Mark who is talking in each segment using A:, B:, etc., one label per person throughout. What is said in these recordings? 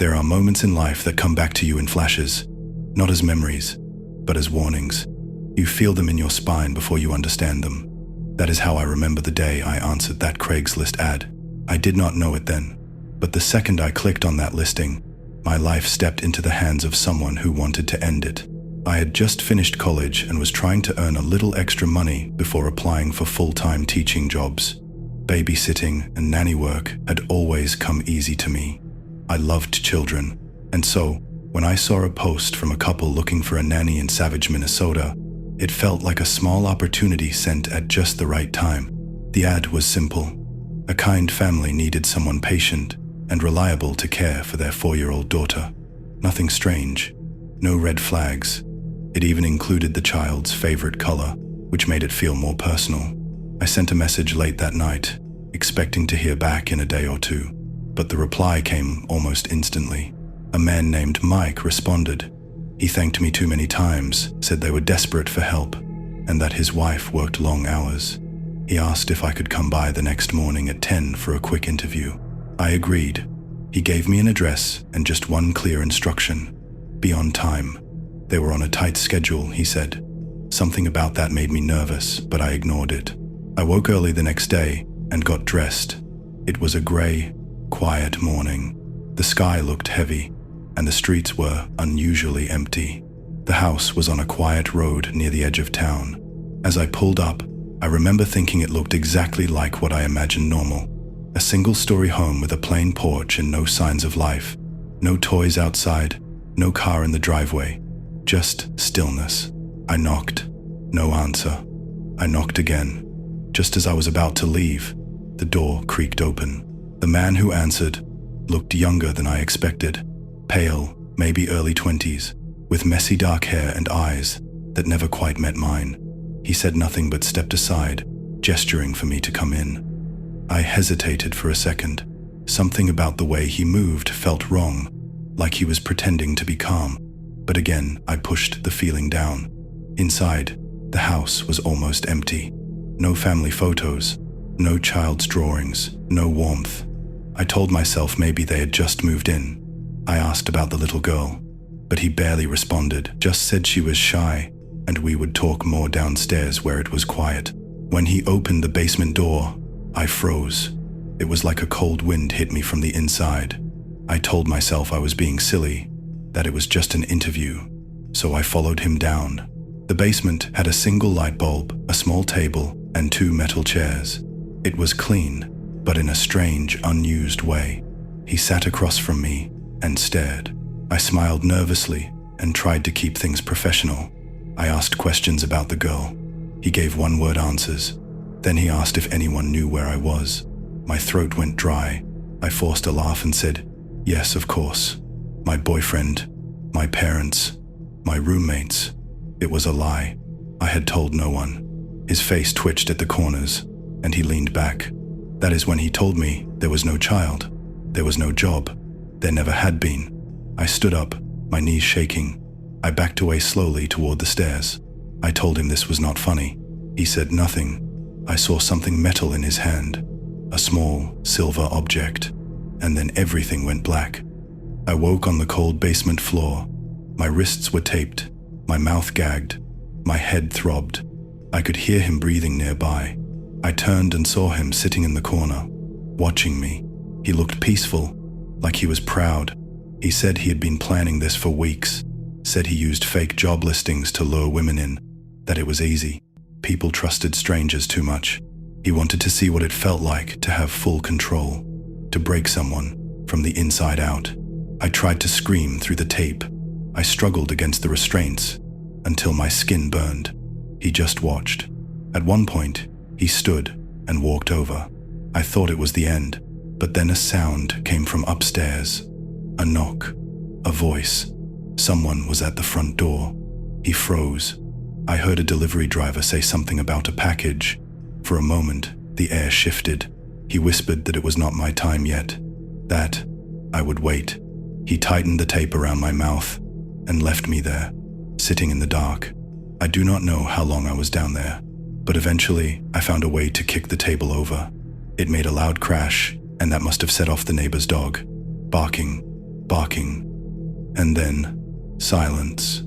A: There are moments in life that come back to you in flashes, not as memories, but as warnings. You feel them in your spine before you understand them. That is how I remember the day I answered that Craigslist ad. I did not know it then, but the second I clicked on that listing, my life stepped into the hands of someone who wanted to end it. I had just finished college and was trying to earn a little extra money before applying for full-time teaching jobs. Babysitting and nanny work had always come easy to me. I loved children, and so, when I saw a post from a couple looking for a nanny in Savage, Minnesota, it felt like a small opportunity sent at just the right time. The ad was simple. A kind family needed someone patient and reliable to care for their 4-year-old daughter. Nothing strange, no red flags. It even included the child's favorite color, which made it feel more personal. I sent a message late that night, expecting to hear back in a day or two, but the reply came almost instantly. A man named Mike responded. He thanked me too many times, said they were desperate for help, and that his wife worked long hours. He asked if I could come by the next morning at 10 for a quick interview. I agreed. He gave me an address and just one clear instruction: be on time. They were on a tight schedule, he said. Something about that made me nervous, but I ignored it. I woke early the next day and got dressed. It was a gray, quiet morning. The sky looked heavy, and the streets were unusually empty. The house was on a quiet road near the edge of town. As I pulled up, I remember thinking it looked exactly like what I imagined normal. A single-story home with a plain porch and no signs of life. No toys outside, no car in the driveway. Just stillness. I knocked. No answer. I knocked again. Just as I was about to leave, the door creaked open. The man who answered looked younger than I expected. Pale, maybe early 20s, with messy dark hair and eyes that never quite met mine. He said nothing but stepped aside, gesturing for me to come in. I hesitated for a second. Something about the way he moved felt wrong, like he was pretending to be calm. But again, I pushed the feeling down. Inside, the house was almost empty. No family photos, no child's drawings, no warmth. I told myself maybe they had just moved in. I asked about the little girl, but he barely responded, just said she was shy, and we would talk more downstairs where it was quiet. When he opened the basement door, I froze. It was like a cold wind hit me from the inside. I told myself I was being silly, that it was just an interview, so I followed him down. The basement had a single light bulb, a small table, and 2 metal chairs. It was clean, but in a strange, unused way. He sat across from me and stared. I smiled nervously and tried to keep things professional. I asked questions about the girl. He gave one-word answers. Then he asked if anyone knew where I was. My throat went dry. I forced a laugh and said, "Yes, of course. My boyfriend, my parents, my roommates." It was a lie. I had told no one. His face twitched at the corners, and he leaned back. That is when he told me there was no child. There was no job. There never had been. I stood up, my knees shaking. I backed away slowly toward the stairs. I told him this was not funny. He said nothing. I saw something metal in his hand, a small, silver object, and then everything went black. I woke on the cold basement floor. My wrists were taped, my mouth gagged, my head throbbed. I could hear him breathing nearby. I turned and saw him sitting in the corner, watching me. He looked peaceful, like he was proud. He said he had been planning this for weeks, said he used fake job listings to lure women in, that it was easy. People trusted strangers too much. He wanted to see what it felt like to have full control, to break someone from the inside out. I tried to scream through the tape. I struggled against the restraints until my skin burned. He just watched. At one point, he stood and walked over. I thought it was the end, but then a sound came from upstairs. A knock, a voice. Someone was at the front door. He froze. I heard a delivery driver say something about a package. For a moment, the air shifted. He whispered that it was not my time yet, that I would wait. He tightened the tape around my mouth and left me there, sitting in the dark. I do not know how long I was down there, but eventually I found a way to kick the table over. It made a loud crash, and that must have set off the neighbor's dog, barking. barking, and then silence.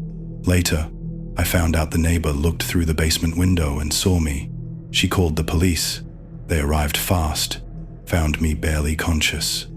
A: Later, I found out the neighbor looked through the basement window and saw me. She called the police. They arrived fast, found me barely conscious,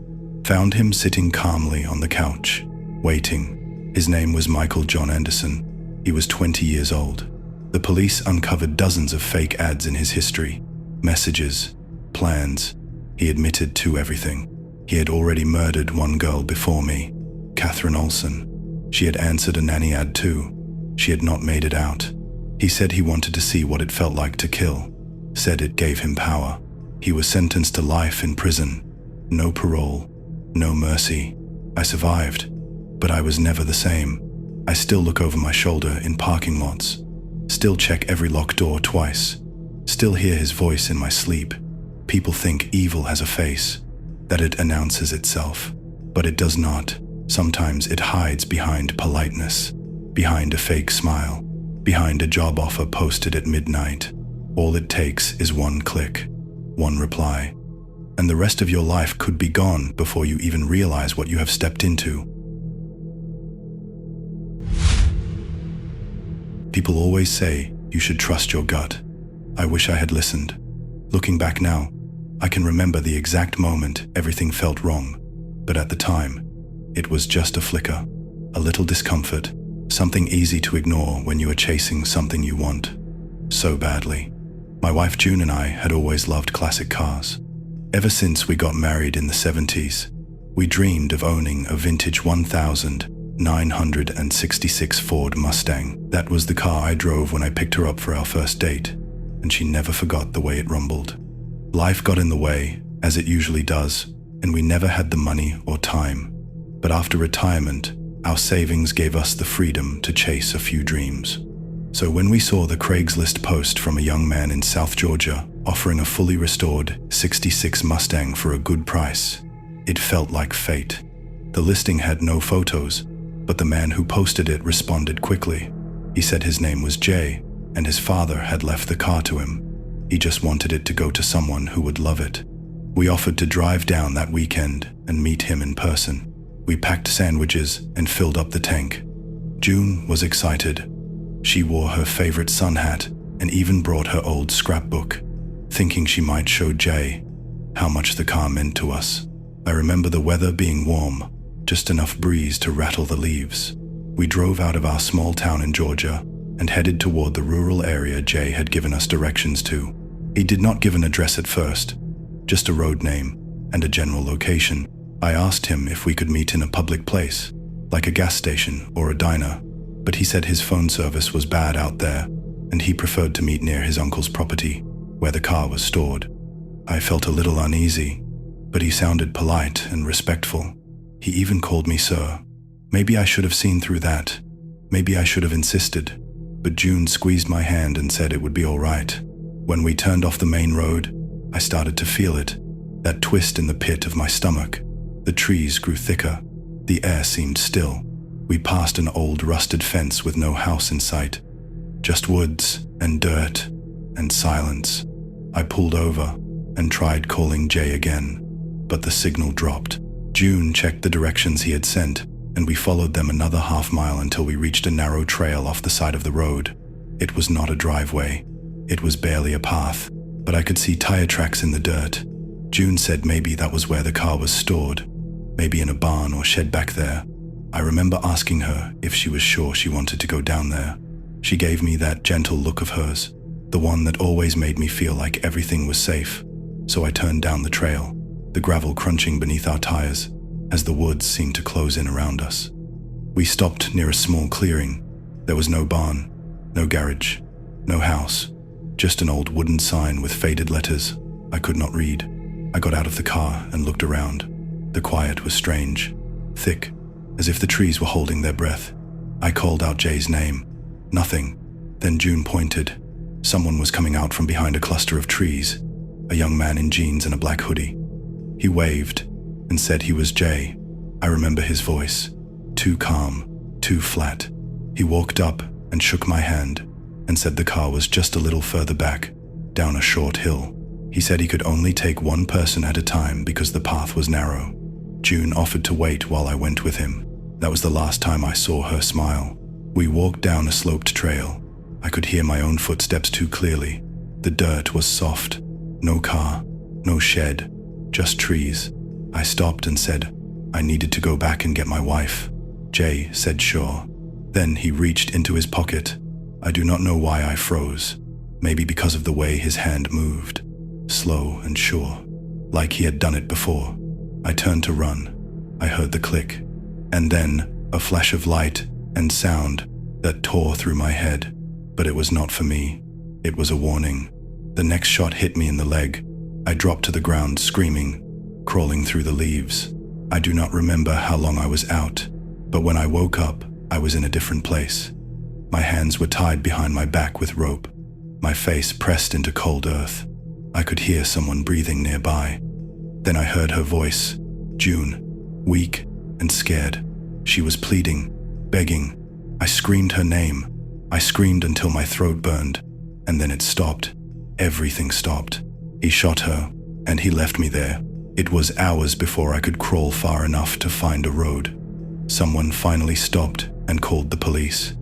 A: found him sitting calmly on the couch, waiting. His name was Michael John Anderson. He was 20 years old. The police uncovered dozens of fake ads in his history, messages, plans. He admitted to everything. He had already murdered one girl before me, Catherine Olson. She had answered a nanny ad too. She had not made it out. He said he wanted to see what it felt like to kill, said it gave him power. He was sentenced to life in prison. No parole, no mercy. I survived, but I was never the same. I still look over my shoulder in parking lots, still check every locked door twice, still hear his voice in my sleep. People think evil has a face, that it announces itself, but it does not. Sometimes it hides behind politeness, behind a fake smile, behind a job offer posted at midnight. All it takes is one click, one reply, and the rest of your life could be gone before you even realize what you have stepped into. People always say you should trust your gut. I wish I had listened. Looking back now, I can remember the exact moment everything felt wrong, but at the time, it was just a flicker, a little discomfort, something easy to ignore when you are chasing something you want so badly. My wife June and I had always loved classic cars. Ever since we got married in the 70s, we dreamed of owning a vintage 1966 Ford Mustang. That was the car I drove when I picked her up for our first date, and she never forgot the way it rumbled. Life got in the way, as it usually does, and we never had the money or time. But after retirement, our savings gave us the freedom to chase a few dreams. So when we saw the Craigslist post from a young man in South Georgia offering a fully restored '66 Mustang for a good price, it felt like fate. The listing had no photos, but the man who posted it responded quickly. He said his name was Jay, and his father had left the car to him. He just wanted it to go to someone who would love it. We offered to drive down that weekend and meet him in person. We packed sandwiches and filled up the tank. June was excited. She wore her favorite sun hat and even brought her old scrapbook, thinking she might show Jay how much the car meant to us. I remember the weather being warm, just enough breeze to rattle the leaves. We drove out of our small town in Georgia and headed toward the rural area Jay had given us directions to. He did not give an address at first, just a road name and a general location. I asked him if we could meet in a public place, like a gas station or a diner, but he said his phone service was bad out there, and he preferred to meet near his uncle's property, where the car was stored. I felt a little uneasy, but he sounded polite and respectful. He even called me sir. Maybe I should have seen through that. Maybe I should have insisted, but June squeezed my hand and said it would be all right. When we turned off the main road, I started to feel it, that twist in the pit of my stomach. The trees grew thicker. The air seemed still. We passed an old rusted fence with no house in sight, just woods and dirt and silence. I pulled over and tried calling Jay again, but the signal dropped. June checked the directions he had sent, and we followed them another half-mile until we reached a narrow trail off the side of the road. It was not a driveway. It was barely a path, but I could see tire tracks in the dirt. June said maybe that was where the car was stored, maybe in a barn or shed back there. I remember asking her if she was sure she wanted to go down there. She gave me that gentle look of hers, the one that always made me feel like everything was safe. So I turned down the trail, the gravel crunching beneath our tires as the woods seemed to close in around us. We stopped near a small clearing. There was no barn, no garage, no house, just an old wooden sign with faded letters I could not read. I got out of the car and looked around. The quiet was strange, thick, as if the trees were holding their breath. I called out Jay's name. Nothing. Then June pointed. Someone was coming out from behind a cluster of trees, a young man in jeans and a black hoodie. He waved and said he was Jay. I remember his voice, too calm, too flat. He walked up and shook my hand and said the car was just a little further back, down a short hill. He said he could only take one person at a time because the path was narrow. June offered to wait while I went with him. That was the last time I saw her smile. We walked down a sloped trail. I could hear my own footsteps too clearly. The dirt was soft. No car, no shed, just trees. I stopped and said, I needed to go back and get my wife. Jay said sure. Then he reached into his pocket. I do not know why I froze. Maybe because of the way his hand moved. Slow and sure, like he had done it before. I turned to run. I heard the click, and then a flash of light and sound that tore through my head. But it was not for me. It was a warning. The next shot hit me in the leg. I dropped to the ground screaming, crawling through the leaves. I do not remember how long I was out, but when I woke up, I was in a different place. My hands were tied behind my back with rope, my face pressed into cold earth. I could hear someone breathing nearby. Then I heard her voice, June, weak and scared. She was pleading, begging. I screamed her name. I screamed until my throat burned, and then it stopped. Everything stopped. He shot her, and he left me there. It was hours before I could crawl far enough to find a road. Someone finally stopped and called the police.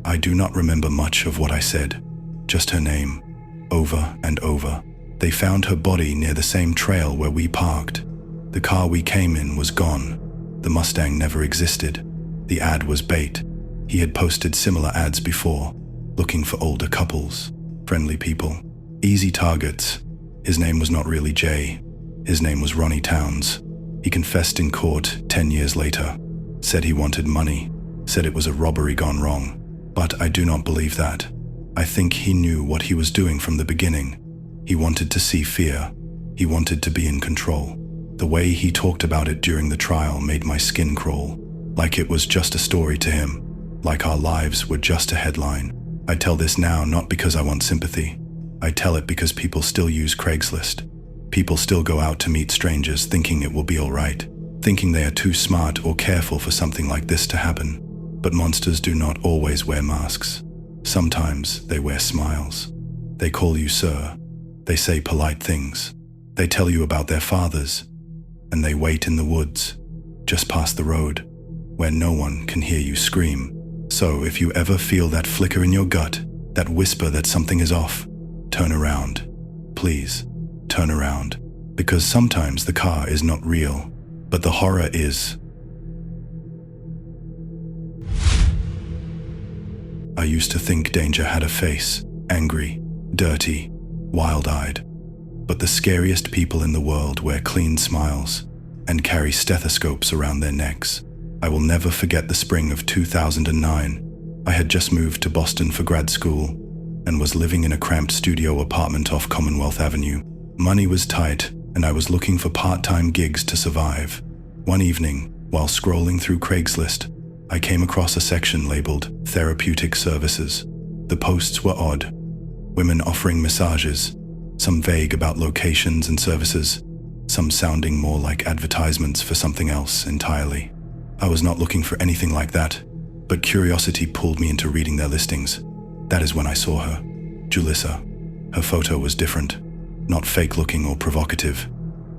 A: I do not remember much of what I said, just her name, over and over. They found her body near the same trail where we parked. The car we came in was gone. The Mustang never existed. The ad was bait. He had posted similar ads before, looking for older couples, friendly people, easy targets. His name was not really Jay. His name was Ronnie Towns. He confessed in court 10 years later, said he wanted money, said it was a robbery gone wrong. But I do not believe that. I think he knew what he was doing from the beginning. He wanted to see fear. He wanted to be in control. The way he talked about it during the trial made my skin crawl, like it was just a story to him, like our lives were just a headline. I tell this now not because I want sympathy. I tell it because people still use Craigslist. People still go out to meet strangers thinking it will be all right, thinking they are too smart or careful for something like this to happen. But monsters do not always wear masks. Sometimes they wear smiles. They call you sir. They say polite things. They tell you about their fathers. And they wait in the woods, just past the road, where no one can hear you scream. So if you ever feel that flicker in your gut, that whisper that something is off, turn around. Please, turn around. Because sometimes the car is not real, but the horror is. I used to think danger had a face, angry, dirty, wild-eyed. But the scariest people in the world wear clean smiles and carry stethoscopes around their necks. I will never forget the spring of 2009. I had just moved to Boston for grad school and was living in a cramped studio apartment off Commonwealth Avenue. Money was tight, and I was looking for part-time gigs to survive. One evening, while scrolling through Craigslist, I came across a section labeled Therapeutic Services. The posts were odd. Women offering massages, some vague about locations and services, some sounding more like advertisements for something else entirely. I was not looking for anything like that, but curiosity pulled me into reading their listings. That is when I saw her, Julissa. Her photo was different, not fake-looking or provocative,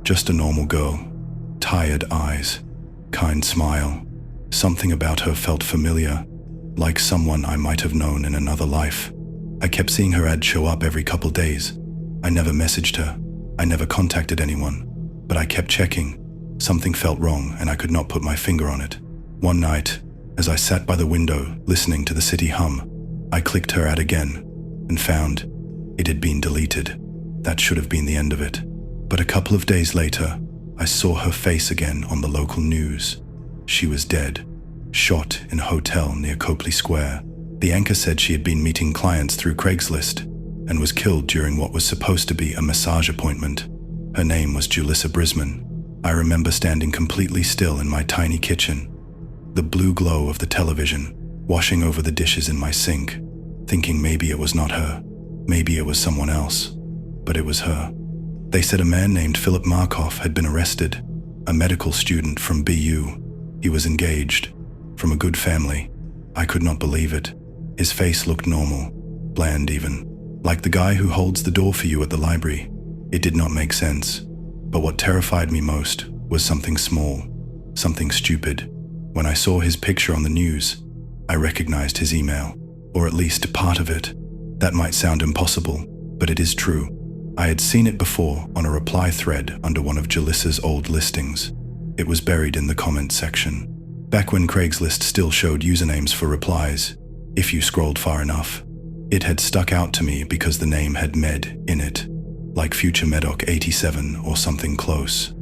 A: just a normal girl. Tired eyes, kind smile. Something about her felt familiar, like someone I might have known in another life. I kept seeing her ad show up every couple days. I never messaged her. I never contacted anyone, but I kept checking. Something felt wrong and I could not put my finger on it. One night, as I sat by the window listening to the city hum, I clicked her ad again and found it had been deleted. That should have been the end of it. But a couple of days later, I saw her face again on the local news. She was dead, shot in a hotel near Copley Square. The anchor said she had been meeting clients through Craigslist and was killed during what was supposed to be a massage appointment. Her name was Julissa Brisman. I remember standing completely still in my tiny kitchen, the blue glow of the television washing over the dishes in my sink, thinking maybe it was not her, maybe it was someone else, but it was her. They said a man named Philip Markoff had been arrested, a medical student from BU. He was engaged, from a good family. I could not believe it. His face looked normal, bland even, like the guy who holds the door for you at the library. It did not make sense. But what terrified me most was something small. something stupid. When I saw his picture on the news, I recognized his email, or at least part of it. That might sound impossible, but it is true. I had seen it before on a reply thread under one of Jalissa's old listings. It was buried in the comments section. Back when Craigslist still showed usernames for replies, if you scrolled far enough. It had stuck out to me because the name had Med in it, like Future Medoc 87 or something close.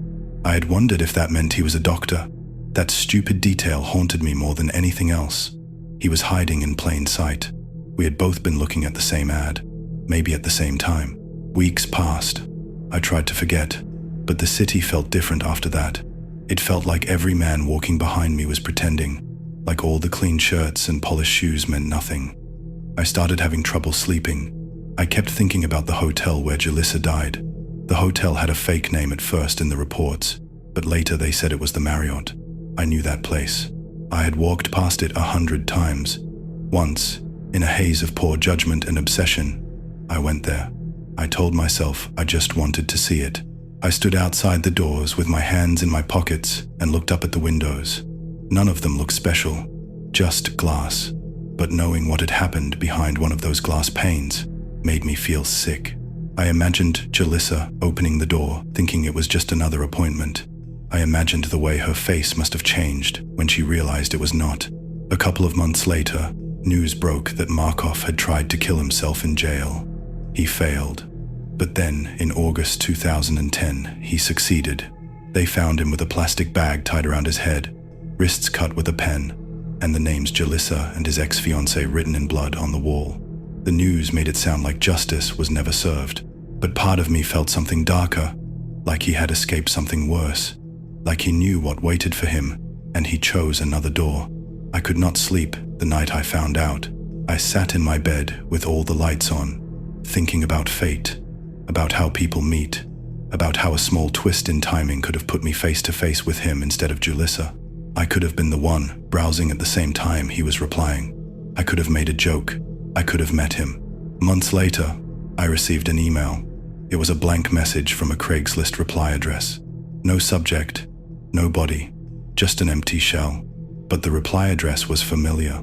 A: I had wondered if that meant he was a doctor. That stupid detail haunted me more than anything else. He was hiding in plain sight. We had both been looking at the same ad, maybe at the same time. Weeks passed. I tried to forget, but the city felt different after that. It felt like every man walking behind me was pretending, like all the clean shirts and polished shoes meant nothing. I started having trouble sleeping. I kept thinking about the hotel where Jalissa died. The hotel had a fake name at first in the reports, but later they said it was the Marriott. I knew that place. I had walked past it 100 times. Once, in a haze of poor judgment and obsession, I went there. I told myself I just wanted to see it. I stood outside the doors with my hands in my pockets and looked up at the windows. None of them looked special, just glass. But knowing what had happened behind one of those glass panes made me feel sick. I imagined Jalissa opening the door, thinking it was just another appointment. I imagined the way her face must have changed when she realized it was not. A couple of months later, news broke that Markov had tried to kill himself in jail. He failed. But then, in August 2010, he succeeded. They found him with a plastic bag tied around his head, wrists cut with a pen, and the names Jalissa and his ex-fiancée written in blood on the wall. The news made it sound like justice was never served, but part of me felt something darker, like he had escaped something worse, like he knew what waited for him, and he chose another door. I could not sleep the night I found out. I sat in my bed with all the lights on, thinking about fate, about how people meet, about how a small twist in timing could have put me face to face with him instead of Jalissa. I could have been the one browsing at the same time he was replying. I could have made a joke. I could have met him. Months later, I received an email. It was a blank message from a Craigslist reply address. No subject, no body, just an empty shell. But the reply address was familiar.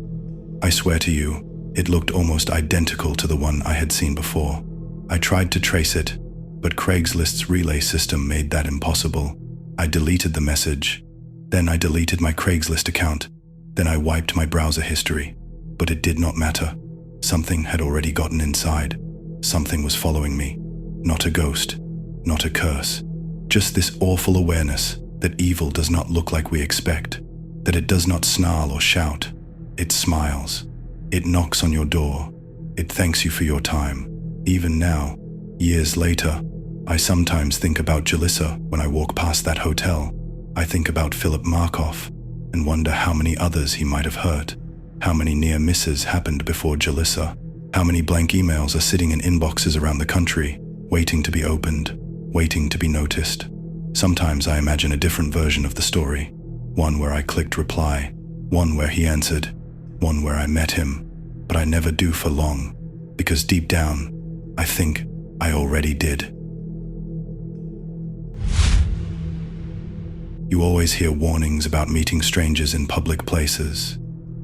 A: I swear to you, it looked almost identical to the one I had seen before. I tried to trace it, but Craigslist's relay system made that impossible. I deleted the message. Then I deleted my Craigslist account. Then I wiped my browser history. But it did not matter. Something had already gotten inside. Something was following me. Not a ghost, not a curse. Just this awful awareness that evil does not look like we expect. That it does not snarl or shout. It smiles. It knocks on your door. It thanks you for your time. Even now, years later, I sometimes think about Jalissa when I walk past that hotel. I think about Philip Markov and wonder how many others he might have hurt. How many near misses happened before Jalissa? How many blank emails are sitting in inboxes around the country, waiting to be opened, waiting to be noticed? Sometimes I imagine a different version of the story. One where I clicked reply, one where he answered, one where I met him. But I never do for long, because deep down, I think I already did. You always hear warnings about meeting strangers in public places.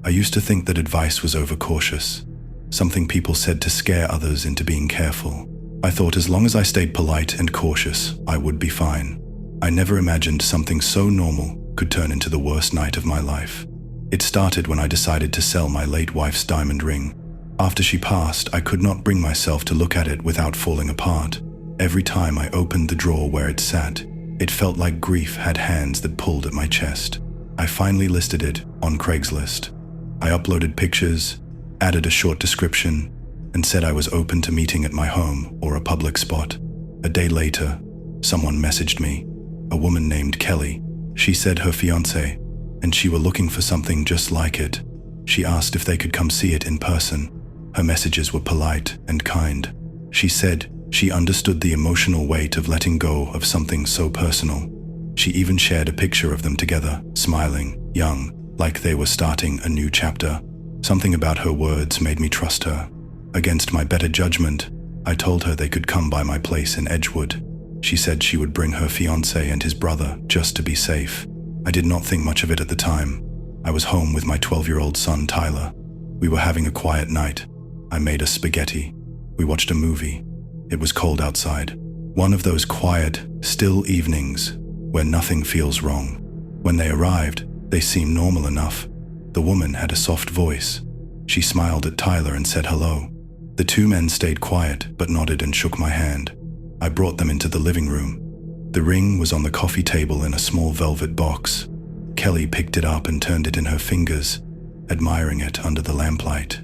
A: I used to think that advice was overcautious, something people said to scare others into being careful. I thought as long as I stayed polite and cautious, I would be fine. I never imagined something so normal could turn into the worst night of my life. It started when I decided to sell my late wife's diamond ring. After she passed, I could not bring myself to look at it without falling apart. Every time I opened the drawer where it sat, it felt like grief had hands that pulled at my chest. I finally listed it on Craigslist. I uploaded pictures, added a short description, and said I was open to meeting at my home or a public spot. A day later, someone messaged me, a woman named Kelly. She said her fiancé, and she were looking for something just like it. She asked if they could come see it in person. Her messages were polite and kind. She said she understood the emotional weight of letting go of something so personal. She even shared a picture of them together, smiling, young, like they were starting a new chapter. Something about her words made me trust her. Against my better judgment, I told her they could come by my place in Edgewood. She said she would bring her fiancé and his brother just to be safe. I did not think much of it at the time. I was home with my 12-year-old son, Tyler. We were having a quiet night. I made us spaghetti. We watched a movie. It was cold outside. One of those quiet, still evenings where nothing feels wrong. When they arrived, they seemed normal enough. The woman had a soft voice. She smiled at Tyler and said hello. The two men stayed quiet but nodded and shook my hand. I brought them into the living room. The ring was on the coffee table in a small velvet box. Kelly picked it up and turned it in her fingers, admiring it under the lamplight.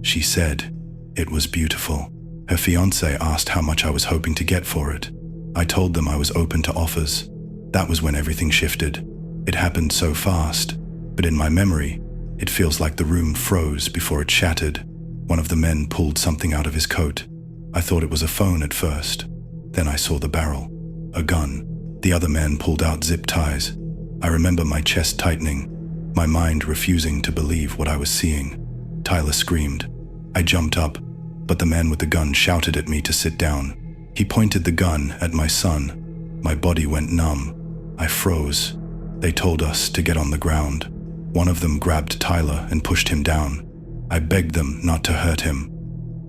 A: She said it was beautiful. Her fiancé asked how much I was hoping to get for it. I told them I was open to offers. That was when everything shifted. It happened so fast, but in my memory, it feels like the room froze before it shattered. One of the men pulled something out of his coat. I thought it was a phone at first. Then I saw the barrel. A gun. The other man pulled out zip ties. I remember my chest tightening, my mind refusing to believe what I was seeing. Tyler screamed. I jumped up, but the man with the gun shouted at me to sit down. He pointed the gun at my son. My body went numb. I froze. They told us to get on the ground. One of them grabbed Tyler and pushed him down. I begged them not to hurt him.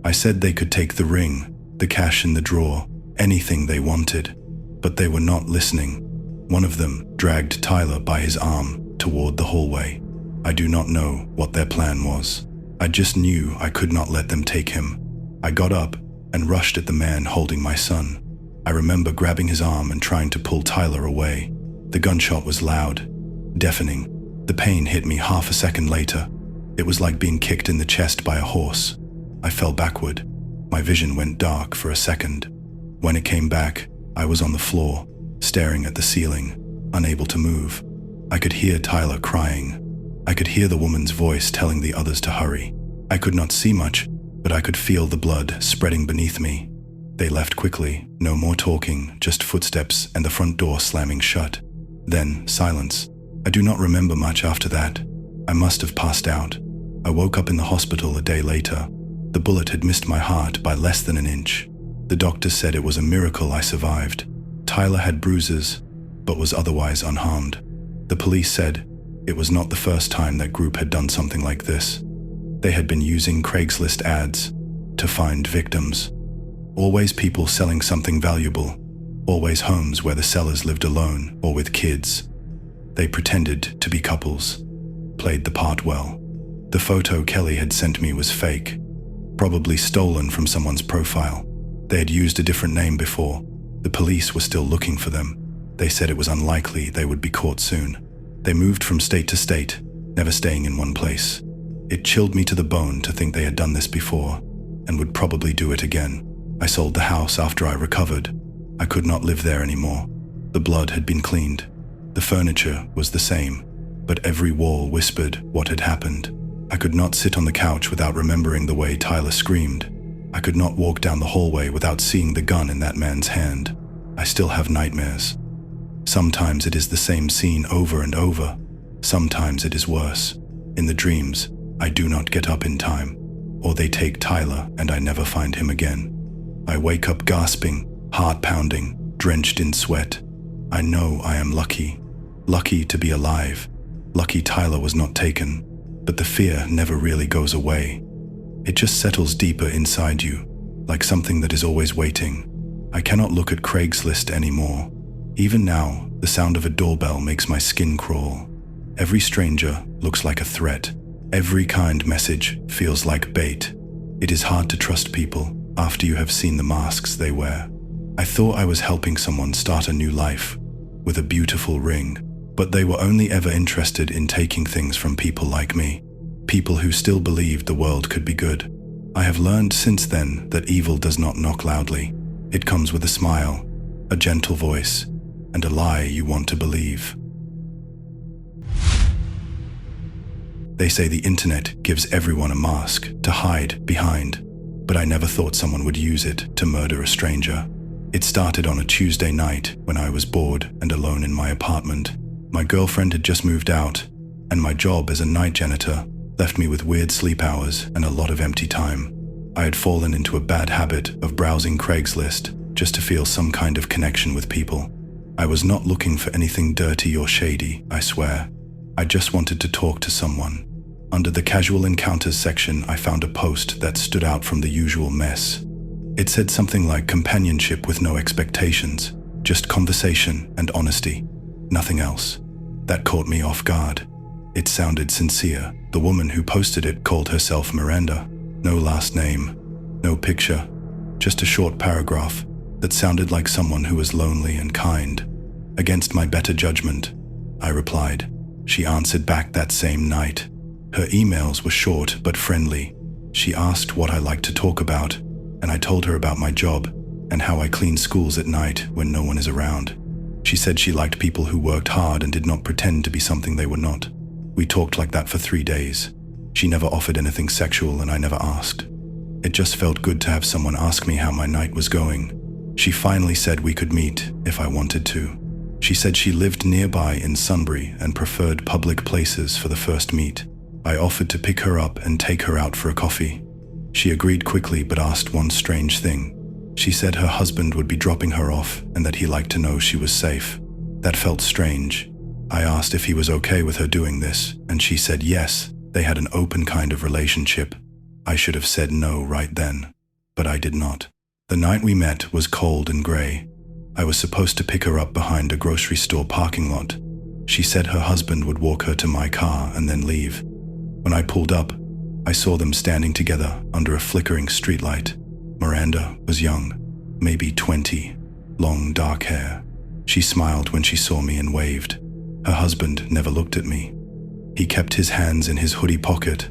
A: I said they could take the ring, the cash in the drawer, anything they wanted, but they were not listening. One of them dragged Tyler by his arm toward the hallway. I do not know what their plan was. I just knew I could not let them take him. I got up and rushed at the man holding my son. I remember grabbing his arm and trying to pull Tyler away. The gunshot was loud, deafening. The pain hit me half a second later. It was like being kicked in the chest by a horse. I fell backward. My vision went dark for a second. When it came back, I was on the floor, staring at the ceiling, unable to move. I could hear Tyler crying. I could hear the woman's voice telling the others to hurry. I could not see much, but I could feel the blood spreading beneath me. They left quickly, no more talking, just footsteps and the front door slamming shut. Then silence. I do not remember much after that. I must have passed out. I woke up in the hospital a day later. The bullet had missed my heart by less than an inch. The doctor said it was a miracle I survived. Tyler had bruises, but was otherwise unharmed. The police said it was not the first time that group had done something like this. They had been using Craigslist ads to find victims. Always people selling something valuable. Always homes where the sellers lived alone or with kids. They pretended to be couples, played the part well. The photo Kelly had sent me was fake, probably stolen from someone's profile. They had used a different name before. The police were still looking for them. They said it was unlikely they would be caught soon. They moved from state to state, never staying in one place. It chilled me to the bone to think they had done this before, and would probably do it again. I sold the house after I recovered. I could not live there anymore. The blood had been cleaned. The furniture was the same, but every wall whispered what had happened. I could not sit on the couch without remembering the way Tyler screamed. I could not walk down the hallway without seeing the gun in that man's hand. I still have nightmares. Sometimes it is the same scene over and over. Sometimes it is worse. In the dreams, I do not get up in time, or they take Tyler and I never find him again. I wake up gasping, heart pounding, drenched in sweat. I know I am lucky. Lucky to be alive. Lucky Tyler was not taken. But the fear never really goes away. It just settles deeper inside you, like something that is always waiting. I cannot look at Craigslist anymore. Even now, the sound of a doorbell makes my skin crawl. Every stranger looks like a threat. Every kind message feels like bait. It is hard to trust people after you have seen the masks they wear. I thought I was helping someone start a new life with a beautiful ring, but they were only ever interested in taking things from people like me. People who still believed the world could be good. I have learned since then that evil does not knock loudly. It comes with a smile, a gentle voice, and a lie you want to believe. They say the internet gives everyone a mask to hide behind, but I never thought someone would use it to murder a stranger. It started on a Tuesday night when I was bored and alone in my apartment. My girlfriend had just moved out, and my job as a night janitor left me with weird sleep hours and a lot of empty time. I had fallen into a bad habit of browsing Craigslist just to feel some kind of connection with people. I was not looking for anything dirty or shady, I swear. I just wanted to talk to someone. Under the casual encounters section, I found a post that stood out from the usual mess. It said something like companionship with no expectations, just conversation and honesty, nothing else. That caught me off guard. It sounded sincere. The woman who posted it called herself Miranda. No last name, no picture, just a short paragraph that sounded like someone who was lonely and kind. Against my better judgment, I replied. She answered back that same night. Her emails were short but friendly. She asked what I liked to talk about, and I told her about my job and how I clean schools at night when no one is around. She said she liked people who worked hard and did not pretend to be something they were not. We talked like that for 3 days. She never offered anything sexual and I never asked. It just felt good to have someone ask me how my night was going. She finally said we could meet if I wanted to. She said she lived nearby in Sunbury and preferred public places for the first meet. I offered to pick her up and take her out for a coffee. She agreed quickly but asked one strange thing. She said her husband would be dropping her off and that he liked to know she was safe. That felt strange. I asked if he was okay with her doing this, and she said yes, they had an open kind of relationship. I should have said no right then, but I did not. The night we met was cold and grey. I was supposed to pick her up behind a grocery store parking lot. She said her husband would walk her to my car and then leave. When I pulled up, I saw them standing together under a flickering streetlight. Miranda was young, maybe 20, long dark hair. She smiled when she saw me and waved. Her husband never looked at me. He kept his hands in his hoodie pocket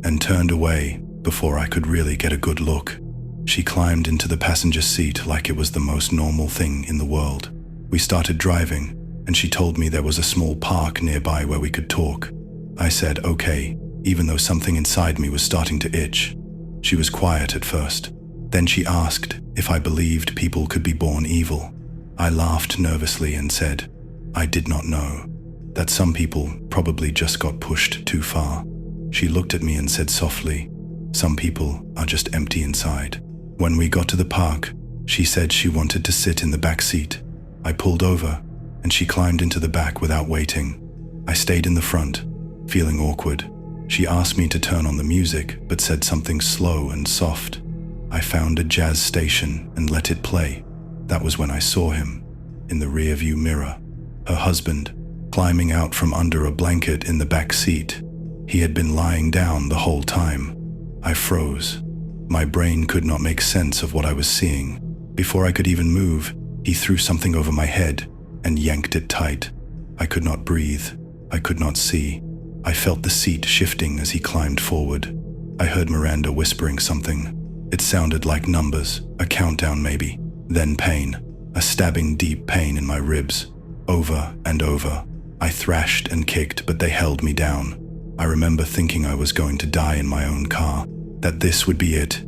A: and turned away before I could really get a good look. She climbed into the passenger seat like it was the most normal thing in the world. We started driving, and she told me there was a small park nearby where we could talk. I said okay, even though something inside me was starting to itch. She was quiet at first. Then she asked if I believed people could be born evil. I laughed nervously and said, I did not know. That some people probably just got pushed too far. She looked at me and said softly, some people are just empty inside. When we got to the park, she said she wanted to sit in the back seat. I pulled over, and she climbed into the back without waiting. I stayed in the front, feeling awkward. She asked me to turn on the music, but said something slow and soft. I found a jazz station and let it play. That was when I saw him, in the rearview mirror. Her husband, climbing out from under a blanket in the back seat. He had been lying down the whole time. I froze. My brain could not make sense of what I was seeing. Before I could even move, he threw something over my head and yanked it tight. I could not breathe. I could not see. I felt the seat shifting as he climbed forward. I heard Miranda whispering something. It sounded like numbers, a countdown maybe. Then pain, a stabbing deep pain in my ribs. Over and over. I thrashed and kicked, but they held me down. I remember thinking I was going to die in my own car, that this would be it,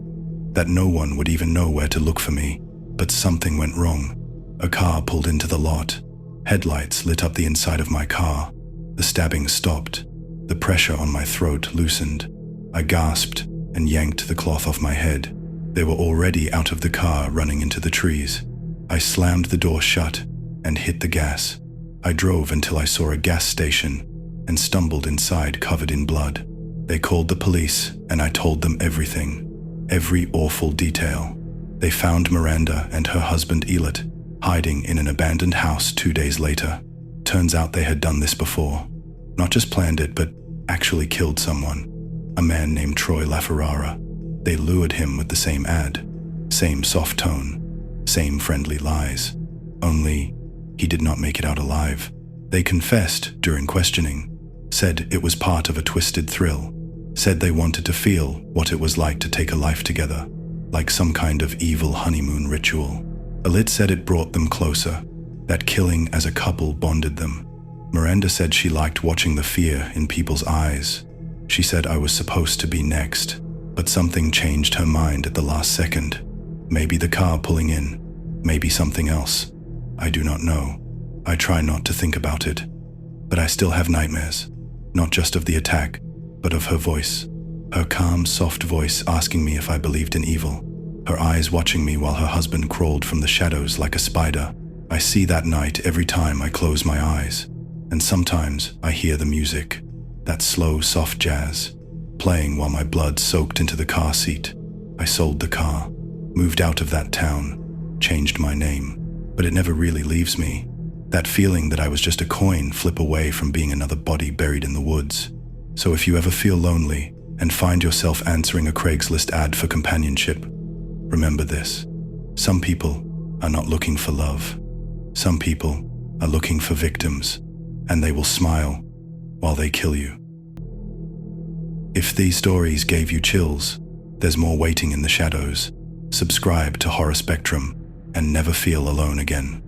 A: that no one would even know where to look for me. But something went wrong. A car pulled into the lot. Headlights lit up the inside of my car. The stabbing stopped. The pressure on my throat loosened. I gasped and yanked the cloth off my head. They were already out of the car, running into the trees. I slammed the door shut and hit the gas. I drove until I saw a gas station and stumbled inside covered in blood. They called the police and I told them everything, every awful detail. They found Miranda and her husband Elliot hiding in an abandoned house 2 days later. Turns out they had done this before. Not just planned it, but actually killed someone. A man named Troy LaFerrara. They lured him with the same ad, same soft tone, same friendly lies. Only he did not make it out alive. They confessed during questioning, said it was part of a twisted thrill, said they wanted to feel what it was like to take a life together, like some kind of evil honeymoon ritual. Alit said it brought them closer, that killing as a couple bonded them. Miranda said she liked watching the fear in people's eyes. She said I was supposed to be next, but something changed her mind at the last second. Maybe the car pulling in, maybe something else. I do not know. I try not to think about it, but I still have nightmares, not just of the attack, but of her voice. Her calm, soft voice asking me if I believed in evil. Her eyes watching me while her husband crawled from the shadows like a spider. I see that night every time I close my eyes, and sometimes I hear the music, that slow, soft jazz, playing while my blood soaked into the car seat. I sold the car, moved out of that town, changed my name, but it never really leaves me. That feeling that I was just a coin flip away from being another body buried in the woods. So if you ever feel lonely and find yourself answering a Craigslist ad for companionship, remember this. Some people are not looking for love. Some people are looking for victims, and they will smile while they kill you. If these stories gave you chills, there's more waiting in the shadows. Subscribe to Horror Spectrum and never feel alone again.